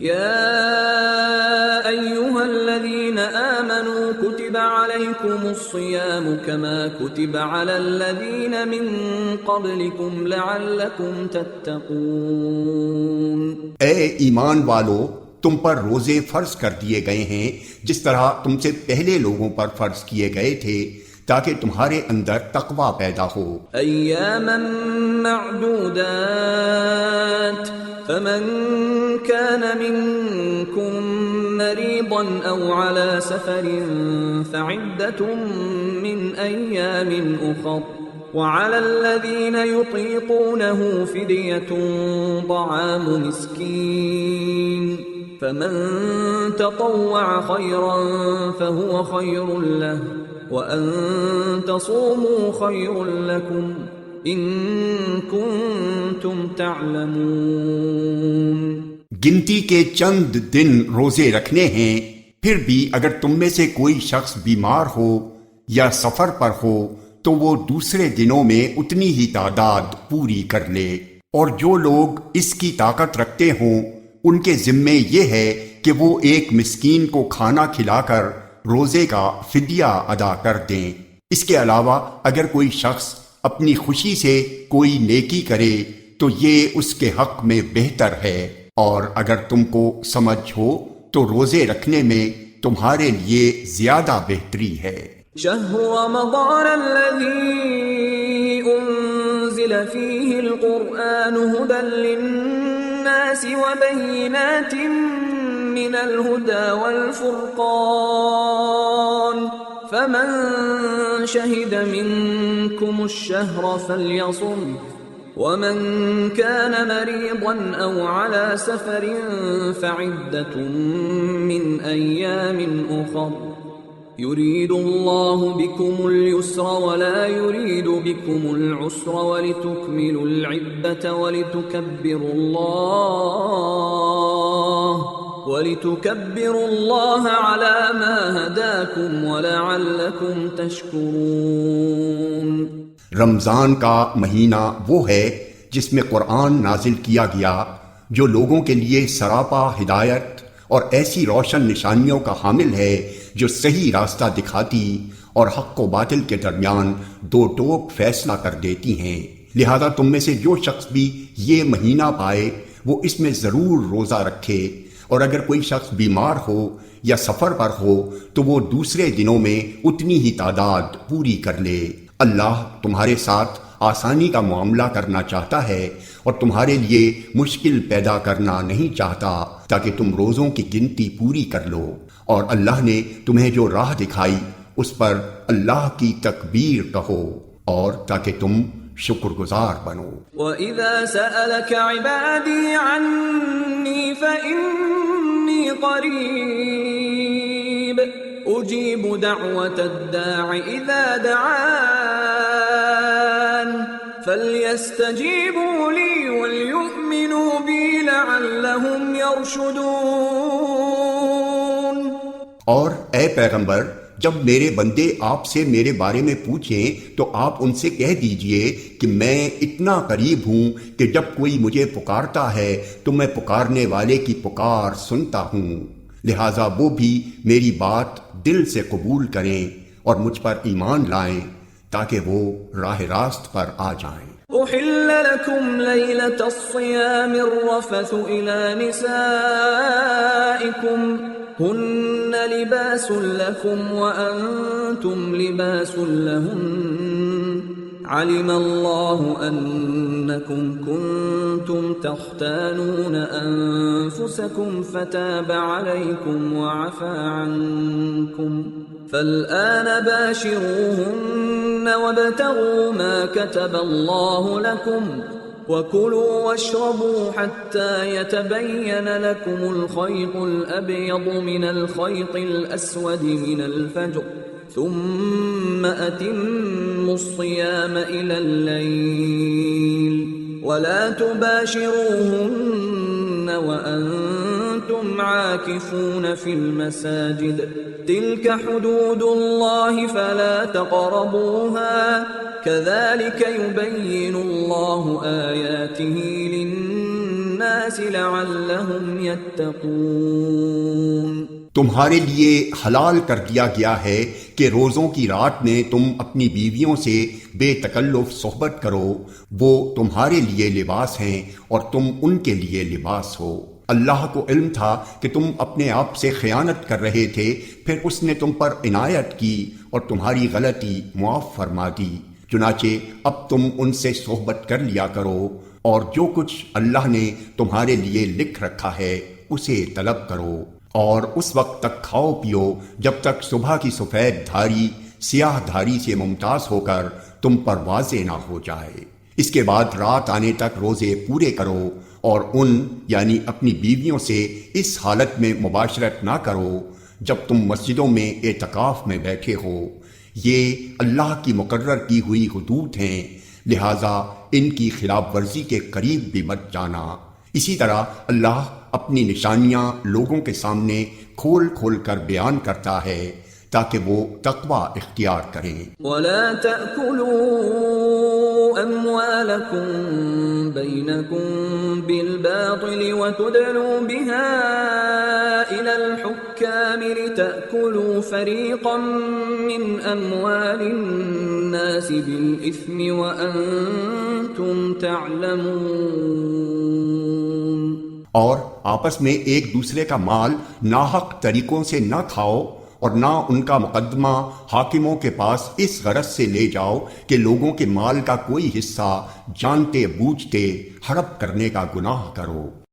يا أيها الذين آمنوا كتب عليكم الصيام كما كتب على الذين من قبلكم لعلكم تتقون. اے ایمان والو، تم پر روزے فرض کر دیے گئے ہیں جس طرح تم سے پہلے لوگوں پر فرض کیے گئے تھے تاکہ تمہارے اندر تقوی پیدا ہو. ایاما معدودات فمن كان منكم مريضا أو على سفر فعدة من أيام أخر وعلى الذين يطيقونه فدية طعام مسكين فمن تطوع خيرا فهو خير له وأن تصوموا خير لكم إن كنتم تعلمون. گنتی کے چند دن روزے رکھنے ہیں، پھر بھی اگر تم میں سے کوئی شخص بیمار ہو یا سفر پر ہو تو وہ دوسرے دنوں میں اتنی ہی تعداد پوری کر لے. اور جو لوگ اس کی طاقت رکھتے ہوں ان کے ذمے یہ ہے کہ وہ ایک مسکین کو کھانا کھلا کر روزے کا فدیہ ادا کر دیں. اس کے علاوہ اگر کوئی شخص اپنی خوشی سے کوئی نیکی کرے تو یہ اس کے حق میں بہتر ہے، اور اگر تم کو سمجھ ہو تو روزے رکھنے میں تمہارے لیے زیادہ بہتری ہے. شهر رمضان الذي أنزل فيه القرآن هدى للناس وبينات من الهدى والفرقان فمن شهد منكم الشهر فليصم ومن كان مريضا أو على سفر فعدة من أيام أخر يريد الله بكم اليسر ولا يريد بكم العسر ولتكملوا العدة ولتكبروا الله على ما هداكم ولعلكم تشكرون. رمضان کا مہینہ وہ ہے جس میں قرآن نازل کیا گیا جو لوگوں کے لیے سراپا ہدایت اور ایسی روشن نشانیوں کا حامل ہے جو صحیح راستہ دکھاتی اور حق و باطل کے درمیان دو ٹوک فیصلہ کر دیتی ہیں. لہذا تم میں سے جو شخص بھی یہ مہینہ پائے وہ اس میں ضرور روزہ رکھے، اور اگر کوئی شخص بیمار ہو یا سفر پر ہو تو وہ دوسرے دنوں میں اتنی ہی تعداد پوری کر لے. اللہ تمہارے ساتھ آسانی کا معاملہ کرنا چاہتا ہے اور تمہارے لیے مشکل پیدا کرنا نہیں چاہتا تاکہ تم روزوں کی گنتی پوری کر لو. اور اللہ نے تمہیں جو راہ دکھائی اس پر اللہ کی تکبیر کہو اور تاکہ تم شکر گزار بنو. وَإِذَا سَأَلَكَ عِبَادِي عَنِّي فَإِنِّي قَرِيبٌ أُجِيبُ دَعْوَةَ الدَّاعِ إِذَا دَعَانِ فَلْيَسْتَجِيبُوا لِي وَلْيُؤْمِنُوا بِي لَعَلَّهُمْ يَرْشُدُونَ. اور اے پیغمبر، جب میرے بندے آپ سے میرے بارے میں پوچھیں تو آپ ان سے کہہ دیجئے کہ میں اتنا قریب ہوں کہ جب کوئی مجھے پکارتا ہے تو میں پکارنے والے کی پکار سنتا ہوں. لہٰذا وہ بھی میری بات دل سے قبول کریں اور مجھ پر ایمان لائیں تاکہ وہ راہ راست پر آ جائیں. أحل لكم ليلة الصيام الرفث إلى نسائكم هن لباس لكم وأنتم لباس لهن علم الله أنكم كنتم تختانون أنفسكم فتاب عليكم وعفى عنكم فالآن باشروهن وابتغوا ما كتب الله لكم وكلوا واشربوا حتى يتبين لكم الخيط الأبيض من الخيط الأسود من الفجر ثم أتموا الصيام إلى الليل ولا تباشروهن وأنتم عاكفون في المساجد تلك حدود الله فلا تقربوها كذلك يبين الله آياته للناس الناس لعلهم يتقون۔ تمہارے لیے حلال کر دیا گیا ہے کہ روزوں کی رات میں تم اپنی بیویوں سے بے تکلف صحبت کرو، وہ تمہارے لیے لباس ہیں اور تم ان کے لیے لباس ہو۔ اللہ کو علم تھا کہ تم اپنے آپ سے خیانت کر رہے تھے، پھر اس نے تم پر عنایت کی اور تمہاری غلطی معاف فرما دی۔ چنانچہ اب تم ان سے صحبت کر لیا کرو اور جو کچھ اللہ نے تمہارے لیے لکھ رکھا ہے اسے طلب کرو، اور اس وقت تک کھاؤ پیو جب تک صبح کی سفید دھاری سیاہ دھاری سے ممتاز ہو کر تم پر واضح نہ ہو جائے۔ اس کے بعد رات آنے تک روزے پورے کرو اور ان یعنی اپنی بیویوں سے اس حالت میں مباشرت نہ کرو جب تم مسجدوں میں اعتکاف میں بیٹھے ہو۔ یہ اللہ کی مقرر کی ہوئی حدود ہیں، لہذا ان کی خلاف ورزی کے قریب بھی مت جانا۔ اسی طرح اللہ اپنی نشانیاں لوگوں کے سامنے کھول کھول کر بیان کرتا ہے تاکہ وہ تقوی اختیار کریں۔ وَلَا تَأْكُلُوا أَمْوَالَكُمْ بَيْنَكُمْ بِالْبَاطِلِ وَتُدْلُوا بِهَا إِلَى الْحُكَّامِ لِتَأْكُلُوا فَرِيقًا مِّنْ أَمْوَالِ النَّاسِ بِالْإِثْمِ وَأَنْتُمْ تَعْلَمُونَ۔ اور آپس میں ایک دوسرے کا مال ناحق طریقوں سے نہ کھاؤ اور نہ ان کا مقدمہ حاکموں کے پاس اس غرض سے لے جاؤ کہ لوگوں کے مال کا کوئی حصہ جانتے بوجھتے ہڑپ کرنے کا گناہ کرو۔